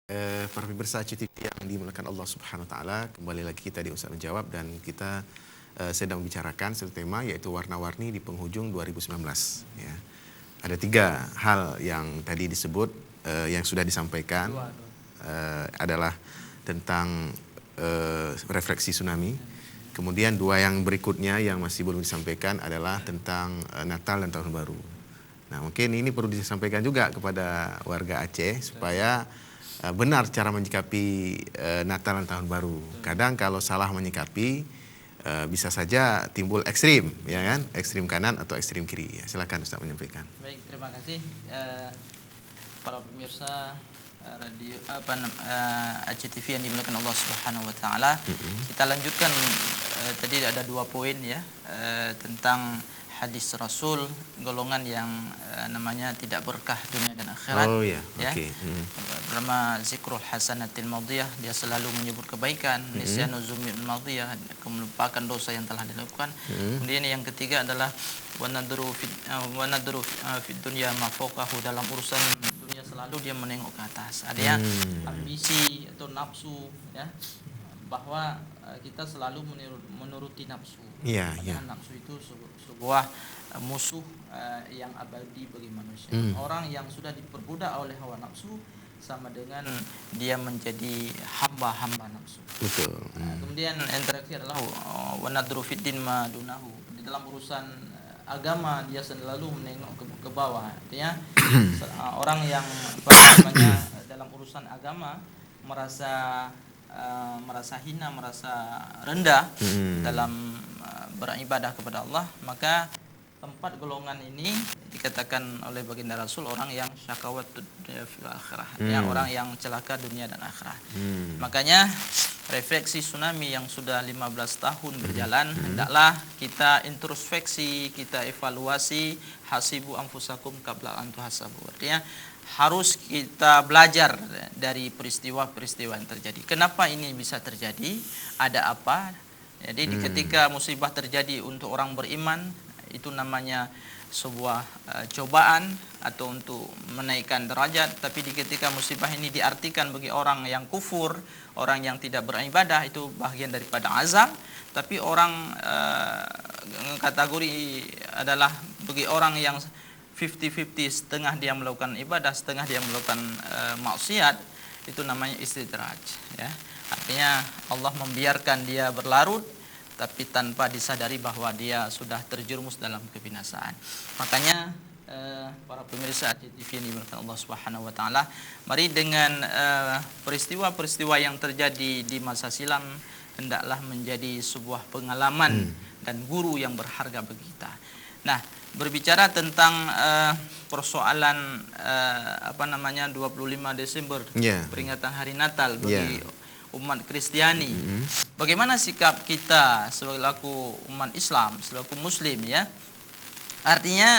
Para pemirsa CTV yang dimuliakan Allah Subhanahu wa taala, kembali lagi kita di Ustaz Menjawab dan kita sedang membicarakan satu tema yaitu warna-warni di penghujung 2019 ya. Ada 3 hal yang tadi disebut yang sudah disampaikan adalah tentang refleksi tsunami. Kemudian 2 yang berikutnya yang masih belum disampaikan adalah tentang Natal dan Tahun Baru. Nah, mungkin ini perlu disampaikan juga kepada warga Aceh supaya benar cara menyikapi Natal dan Tahun Baru. Kadang kalau salah menyikapi bisa saja timbul ekstrim, ya kan? Ekstrim kanan atau ekstrim kiri. Ya, silakan Ustaz menyampaikan. Baik, terima kasih para pemirsa radio Aceh TV yang dimuliakan Allah Subhanahu wa taala. Kita lanjutkan tadi ada 2 poin ya, tentang hadis Rasul, golongan yang namanya tidak berkah dunia dan akhirat. Oh ya, ya. oke. Bernama zikrul hasanatil madiyah, dia selalu menyebut kebaikan, nisyanu zumil madiyah, melupakan dosa yang telah dilakukan. Kemudian yang ketiga adalah wanadru fid dunya ma fawqahu, dalam urusan dunia selalu dia menengok ke atas. Artinya ambisi atau nafsu ya, bahwa kita selalu menuruti nafsu. Iya, iya. Nafsu itu sebuah musuh yang abadi bagi manusia. Orang yang sudah diperbudak oleh hawa nafsu sama dengan dia menjadi hamba-hamba nafsu. Betul. Kemudian interaksi adalah wanadru fiddin ma dunahu. Di dalam urusan agama dia selalu menengok ke bawah. Artinya orang yang dalam urusan agama merasa hina, merasa rendah dalam beribadah kepada Allah, maka tempat golongan ini dikatakan oleh baginda Rasul orang yang syakawat dunia fil akhirah, ya, orang yang celaka dunia dan akhirat. Makanya refleksi tsunami yang sudah 15 tahun berjalan, hendaklah kita introspeksi, kita evaluasi, hasibu anfusakum qabla an tuhasabu. Artinya harus kita belajar dari peristiwa-peristiwa yang terjadi. Kenapa ini bisa terjadi? Ada apa? Jadi ketika musibah terjadi untuk orang beriman, itu namanya sebuah cobaan atau untuk menaikkan derajat. Tapi ketika musibah ini diartikan bagi orang yang kufur, orang yang tidak beribadah, itu bagian daripada azab. Tapi orang kategori adalah bagi orang yang 50-50, setengah dia melakukan ibadah, setengah dia melakukan maksiat, itu namanya istidraj ya. Artinya Allah membiarkan dia berlarut tapi tanpa disadari bahwa dia sudah terjerumus dalam kebinasaan. Makanya para pemirsa TV yang dimuliakan Allah Subhanahu wa taala, mari dengan peristiwa-peristiwa yang terjadi di masa silam hendaklah menjadi sebuah pengalaman dan guru yang berharga bagi kita. Nah, berbicara tentang persoalan 25 Desember, peringatan hari Natal bagi umat Kristiani. Bagaimana sikap kita selaku umat Islam, selaku muslim ya? Artinya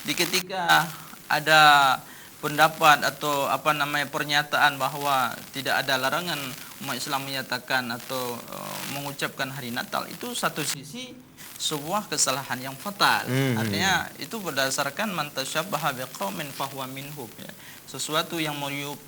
di ketika ada pendapat atau pernyataan bahwa tidak ada larangan umat Islam menyatakan atau mengucapkan hari Natal, itu satu sisi sebuah kesalahan yang fatal. Artinya itu berdasarkan man tasyabbaha biqaumin fahuwa minhum ya. Sesuatu yang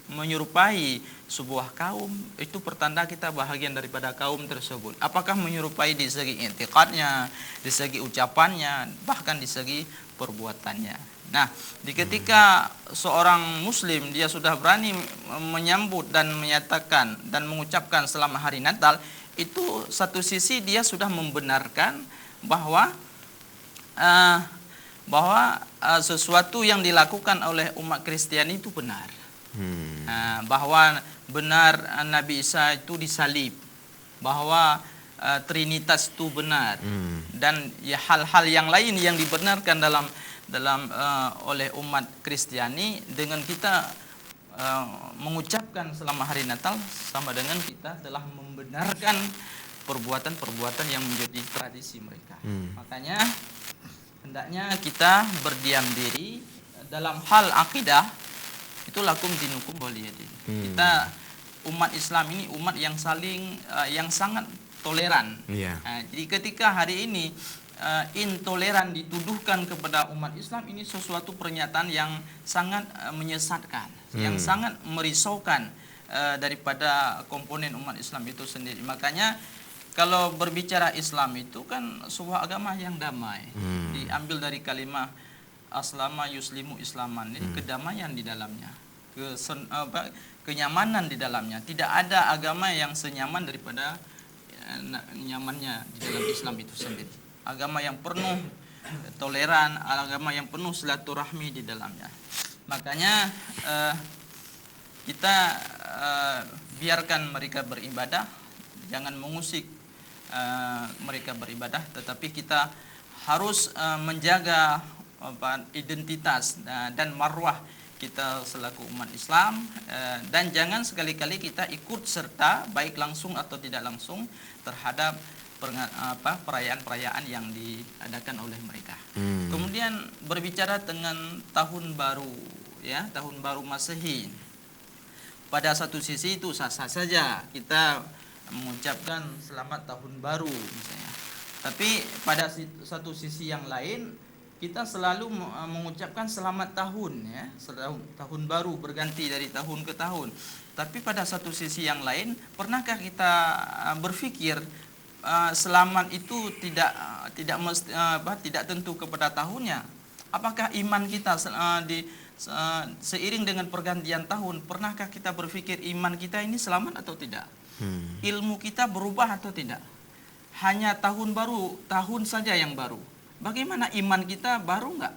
menyerupai sebuah kaum itu pertanda kita bahagian daripada kaum tersebut. Apakah menyerupai di segi i'tiqadnya, di segi ucapannya, bahkan di segi perbuatannya. Nah, di ketika seorang muslim dia sudah berani menyambut dan menyatakan dan mengucapkan selama hari Natal, itu satu sisi dia sudah membenarkan bahwa sesuatu yang dilakukan oleh umat Kristiani itu benar. Bahwa benar Nabi Isa itu disalib, bahwa Trinitas itu benar, dan ya hal-hal yang lain yang dibenarkan oleh umat Kristiani. Dengan kita mengucapkan selama hari Natal sama dengan kita telah membenarkan perbuatan-perbuatan yang menjadi tradisi mereka. Makanya hendaknya kita berdiam diri dalam hal akidah. Itu lakum dinukum waliyadin. Kita umat Islam ini umat yang sangat toleran. Jadi ketika hari ini intoleran dituduhkan kepada umat Islam, ini sesuatu pernyataan yang sangat menyesatkan, yang sangat merisaukan. daripada komponen umat Islam itu sendiri. Makanya kalau berbicara Islam itu kan sebuah agama yang damai. Diambil dari kalimat aslama yuslimu islaman. Ini kedamaian di dalamnya. Kenyamanan di dalamnya. Tidak ada agama yang senyaman daripada nyamannya di dalam Islam itu sendiri. Agama yang penuh toleran, agama yang penuh silaturahmi di dalamnya. Makanya kita biarkan mereka beribadah, jangan mengusik mereka beribadah, tetapi kita harus menjaga identitas dan marwah kita selaku umat Islam, dan jangan sekali-kali kita ikut serta baik langsung atau tidak langsung terhadap perayaan-perayaan yang diadakan oleh mereka. Kemudian berbicara dengan tahun baru, ya, tahun baru Masehi. Pada satu sisi itu sah-sah saja kita mengucapkan selamat tahun baru misalnya. Tapi pada satu sisi yang lain kita selalu mengucapkan selamat tahun, ya, tahun baru berganti dari tahun ke tahun. Tapi pada satu sisi yang lain, pernahkah kita berpikir selamat itu tidak tentu kepada tahunnya? Apakah iman kita seiring dengan pergantian tahun, pernahkah kita berpikir iman kita ini selamat atau tidak? Ilmu kita berubah atau tidak? Hanya tahun baru, tahun saja yang baru. Bagaimana iman kita baru enggak?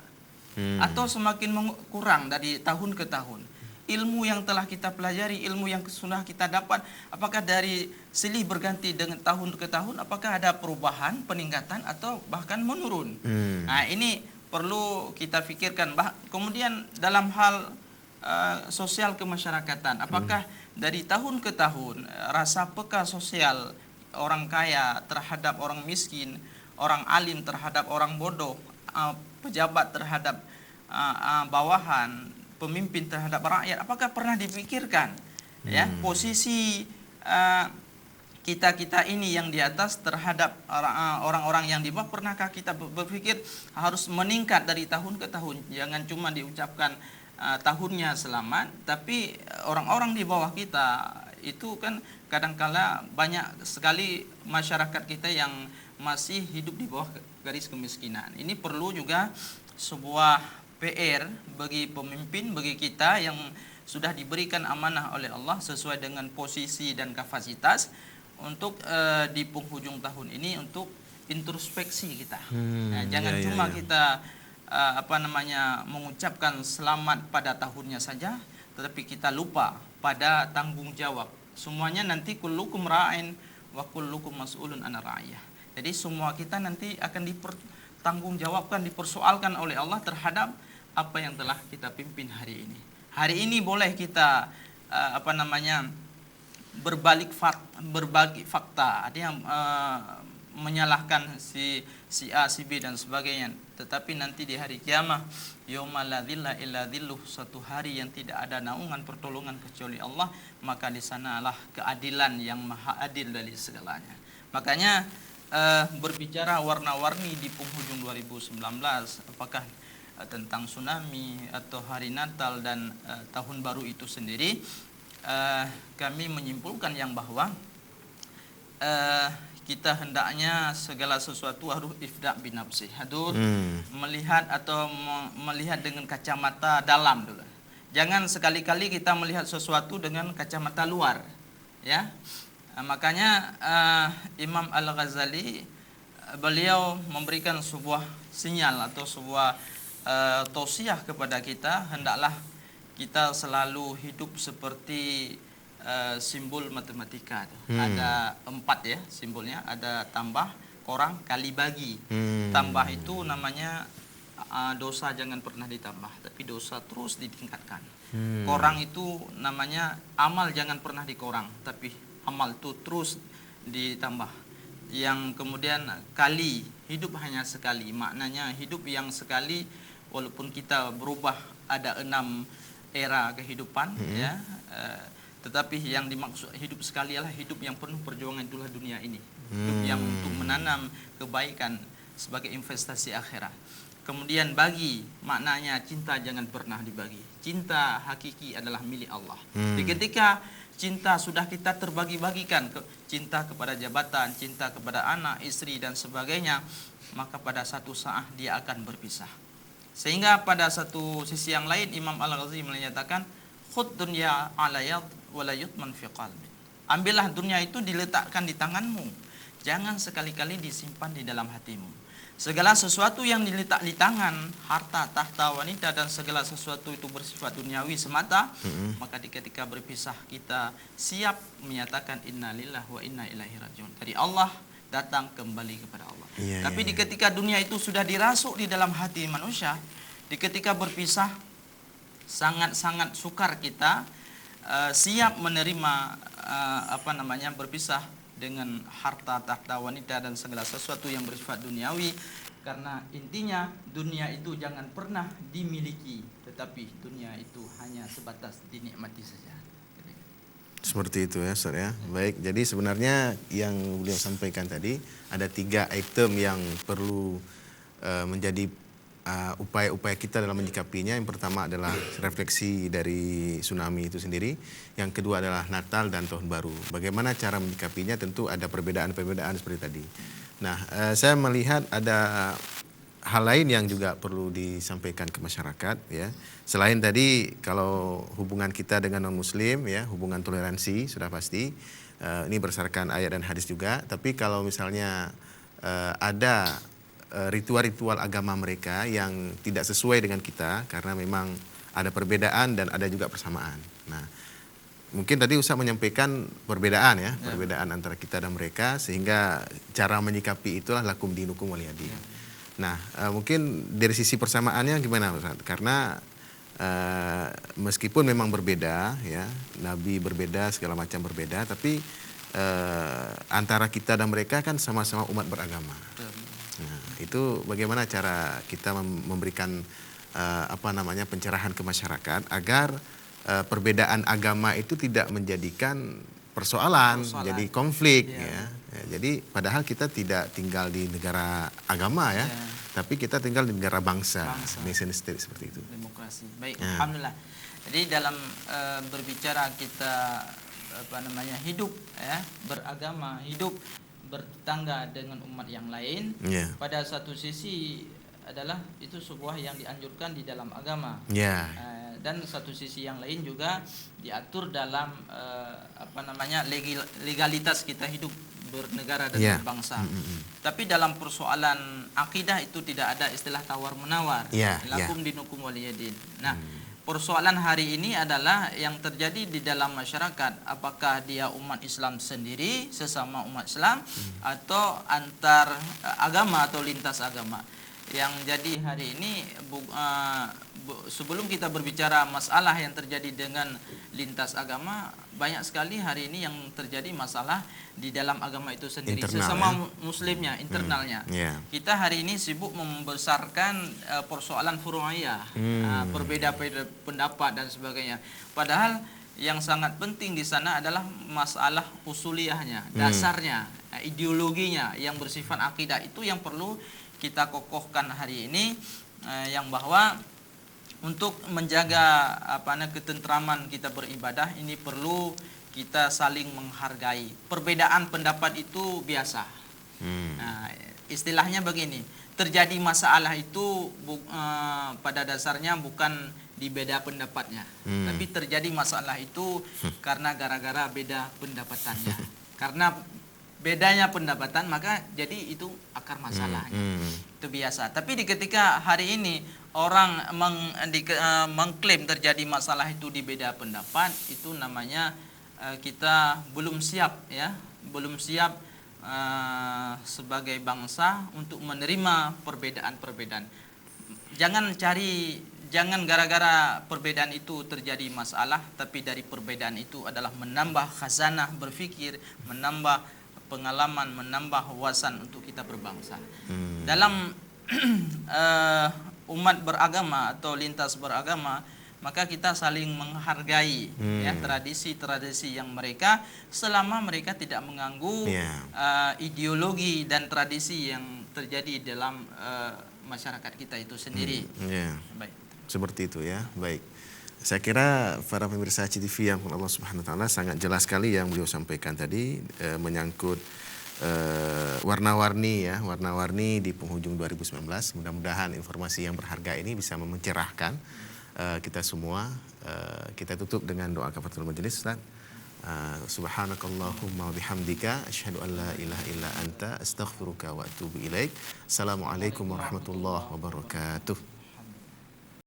Atau semakin kurang dari tahun ke tahun? Ilmu yang telah kita pelajari, ilmu yang sudah kita dapat, apakah dari silih berganti dengan tahun ke tahun, apakah ada perubahan, peningkatan, atau bahkan menurun? Nah, ini perlu kita pikirkan. Kemudian dalam hal sosial kemasyarakatan, apakah dari tahun ke tahun rasa peka sosial orang kaya terhadap orang miskin, orang alim terhadap orang bodoh, pejabat terhadap bawahan, pemimpin terhadap rakyat, apakah pernah dipikirkan ya posisi kita ini yang di atas terhadap orang-orang yang di bawah? Pernahkah kita berpikir harus meningkat dari tahun ke tahun? Jangan cuma diucapkan tahunnya selamat, tapi orang-orang di bawah kita itu kan kadangkala banyak sekali masyarakat kita yang masih hidup di bawah garis kemiskinan. Ini perlu juga sebuah PR bagi pemimpin, bagi kita yang sudah diberikan amanah oleh Allah sesuai dengan posisi dan kapasitas untuk di penghujung tahun ini untuk introspeksi kita. Jangan cuma kita mengucapkan selamat pada tahunnya saja, tetapi kita lupa pada tanggung jawab. Semuanya nanti kullukum ra'in wa kullukum mas'ulun an ra'iyah. Jadi semua kita nanti akan dipertanggungjawabkan, dipersoalkan oleh Allah terhadap apa yang telah kita pimpin hari ini. Hari ini boleh kita berbagi fakta, ada yang menyalahkan si A, si B dan sebagainya. Tetapi nanti di hari kiamat, yauma la dhilla illa dhilluh, satu hari yang tidak ada naungan pertolongan kecuali Allah, maka di sanalah keadilan yang maha adil dari segalanya. Makanya berbicara warna-warni di penghujung 2019, apakah tentang tsunami atau hari Natal dan tahun baru itu sendiri, kami menyimpulkan yang bahwa kita hendaknya segala sesuatu harus ifda' binafsih, harus melihat atau melihat dengan kacamata dalam dulu. Jangan sekali-kali kita melihat sesuatu dengan kacamata luar, ya. Makanya Imam Al-Ghazali beliau memberikan sebuah sinyal atau sebuah tausiah kepada kita, hendaklah kita selalu hidup seperti simbol matematika. Ada 4 ya simbolnya, ada tambah, kurang, kali, bagi. Tambah itu namanya dosa jangan pernah ditambah, tapi dosa terus ditingkatkan. Kurang itu namanya amal jangan pernah dikurang, tapi amal itu terus ditambah. Yang kemudian kali, hidup hanya sekali, maknanya hidup yang sekali, walaupun kita berubah ada 6 era kehidupan, ya. Tetapi yang dimaksud hidup sekali adalah hidup yang penuh perjuangan, itulah dunia ini. Hidup yang untuk menanam kebaikan sebagai investasi akhirat. Kemudian bagi, maknanya cinta jangan pernah dibagi. Cinta hakiki adalah milik Allah. Jadi ketika cinta sudah kita terbagi-bagikan, cinta kepada jabatan, cinta kepada anak, istri dan sebagainya, maka pada satu saat dia akan berpisah. Sehingga pada satu sisi yang lain Imam Al-Ghazali menyatakan khud dunya ala yad wa la yutman fi qalbi. Ambillah dunia itu diletakkan di tanganmu, jangan sekali-kali disimpan di dalam hatimu. Segala sesuatu yang diletak di tangan, harta, tahta, wanita dan segala sesuatu itu bersifat duniawi semata, maka ketika berpisah kita siap menyatakan innalillahi wa inna ilaihi rajiun. Dari Allah datang kembali kepada Allah. Tapi ketika dunia itu sudah dirasuk di dalam hati manusia, ketika berpisah sangat-sangat sukar kita siap menerima berpisah dengan harta, tahta, wanita dan segala sesuatu yang bersifat duniawi, karena intinya dunia itu jangan pernah dimiliki, tetapi dunia itu hanya sebatas dinikmati saja. Seperti itu ya Ustaz ya. Baik, jadi sebenarnya yang beliau sampaikan tadi ada 3 item yang perlu menjadi upaya-upaya kita dalam menyikapinya. Yang pertama adalah refleksi dari tsunami itu sendiri. Yang kedua adalah Natal dan Tahun Baru. Bagaimana cara menyikapinya, tentu ada perbedaan-perbedaan seperti tadi. Nah, saya melihat ada hal lain yang juga perlu disampaikan ke masyarakat ya. Selain tadi kalau hubungan kita dengan non-muslim ya, hubungan toleransi sudah pasti. Ini berdasarkan ayat dan hadis juga. Tapi kalau misalnya ada ritual-ritual agama mereka yang tidak sesuai dengan kita, karena memang ada perbedaan dan ada juga persamaan. Nah, mungkin tadi Ustaz menyampaikan perbedaan ya, perbedaan antara kita dan mereka, sehingga cara menyikapi itulah lakum dinukum waliyadin. Nah, mungkin dari sisi persamaannya gimana Ustaz? Karena meskipun memang berbeda ya, Nabi berbeda, segala macam berbeda, tapi antara kita dan mereka kan sama-sama umat beragama. Nah, itu bagaimana cara kita memberikan pencerahan ke masyarakat agar perbedaan agama itu tidak menjadikan persoalan. Jadi konflik ya. Jadi padahal kita tidak tinggal di negara agama ya, tapi kita tinggal di negara bangsa. Nation state seperti itu. Demokrasi. Baik, alhamdulillah. Jadi dalam berbicara kita hidup ya, beragama, hidup bertetangga dengan umat yang lain, pada satu sisi adalah itu sebuah yang dianjurkan di dalam agama, dan satu sisi yang lain juga diatur dalam legalitas kita hidup bernegara dan berbangsa. Tapi dalam persoalan akidah itu tidak ada istilah tawar menawar. Lakum dinukum waliyadin. Nah, persoalan hari ini adalah yang terjadi di dalam masyarakat, apakah dia umat Islam sendiri, sesama umat Islam, atau antar agama atau lintas agama. Yang jadi hari ini sebelum kita berbicara masalah yang terjadi dengan lintas agama, banyak sekali hari ini yang terjadi masalah di dalam agama itu sendiri, internal, sesama muslimnya, internalnya. Kita hari ini sibuk membesarkan persoalan furu'iyah, berbeda pendapat dan sebagainya. Padahal yang sangat penting di sana adalah masalah usuliyahnya, dasarnya, ideologinya yang bersifat akidah, itu yang perlu kita kokohkan hari ini, yang bahwa untuk menjaga ketentraman kita beribadah ini perlu kita saling menghargai. Perbedaan pendapat itu biasa. Nah, istilahnya begini, terjadi masalah itu pada dasarnya bukan di beda pendapatnya, tapi terjadi masalah itu karena gara-gara beda pendapatannya. Karena bedanya pendapatan, maka jadi itu akar masalahnya. Itu biasa. Tapi ketika hari ini orang mengklaim terjadi masalah itu di beda pendapat, itu namanya kita belum siap ya, belum siap sebagai bangsa untuk menerima perbedaan-perbedaan. Jangan gara-gara perbedaan itu terjadi masalah, tapi dari perbedaan itu adalah menambah khazanah berpikir, menambah pengalaman, menambah wawasan untuk kita berbangsa. Dalam umat beragama atau lintas beragama, maka kita saling menghargai ya tradisi-tradisi yang mereka, selama mereka tidak mengganggu ideologi dan tradisi yang terjadi dalam masyarakat kita itu sendiri. Baik. Seperti itu ya. Baik. Saya kira para pemirsa CTV yang Allah Subhanahu wa taala sangat jelas sekali yang beliau sampaikan tadi menyangkut warna-warni ya, warna-warni di penghujung 2019. Mudah-mudahan informasi yang berharga ini bisa mencerahkan kita semua. Kita tutup dengan doa kafaratul majelis, Ustaz. Subhanakallahumma wa bihamdika asyhadu an la ilaha illa anta astaghfiruka wa atubu ilaik. Assalamualaikum warahmatullahi wabarakatuh.